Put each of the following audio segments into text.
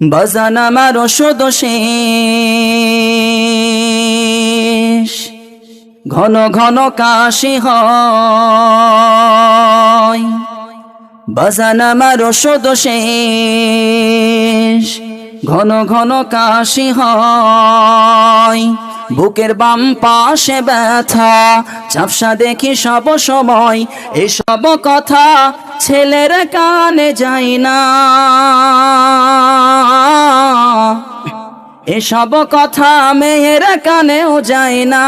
বাজান আমার ওষুধ শেষ, ঘন ঘন কাশি হয়। বাজান আমার ওষুধ শেষ, ঘন ঘন কাশি হয়। বুকের বাম পাশে ব্যথা, ঝাপসা দেখি সব সময়। এসব কথা ছেলের কানে যায় না, এসব কথা মেয়ের কানেও যায় না।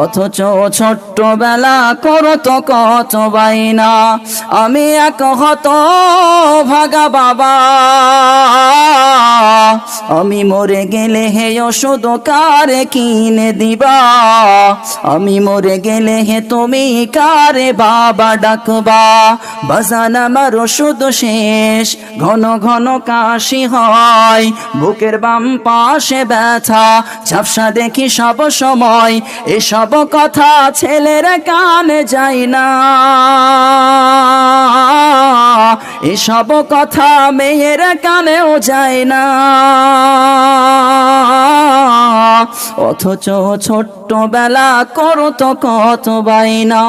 অথচ ছোট্টবেলা করতো কত বাইনা। আমি এক হত ভাগা বাবা, আমি মরে গেলে হে ওষুধ কারে কিনে দিবা? আমি মরে গেলে হে তুমি কারে বাবা ডাকবা? বাজান আমার ওষুধ শেষ, ঘন ঘন কাশি হয়। বুকের বাম পাশে ব্যথা, ঝাপসা দেখি সব সময়। এসব কথা ছেলের কানে যায় না, এসব কথা মেয়ের কানেও যায় না। অথচ ছোট্টবেলা করতো কত বাইনা।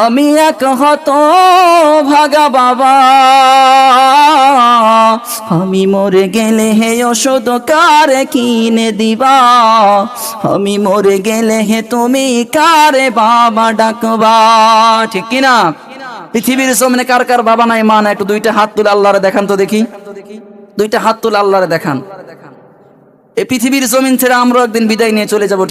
আমি এক হত ভাগা বাবা, আমি মরে গেলে হে ওষুধ কারে কিনে দিবা? আমি মরে গেলে হে তুমি কারে বাবা ডাকবা? ঠিক কিনা? পৃথিবীর জমিনে কার কার বাবা নাই মা নাই? একটু দুইটা হাত তুলে আল্লাহরে দেখান তো দেখি, দুইটা হাত তুলে আল্লাহরে দেখান। এই পৃথিবীর জমিন ছেড়ে আমরা একদিন বিদায় নিয়ে চলে যাব।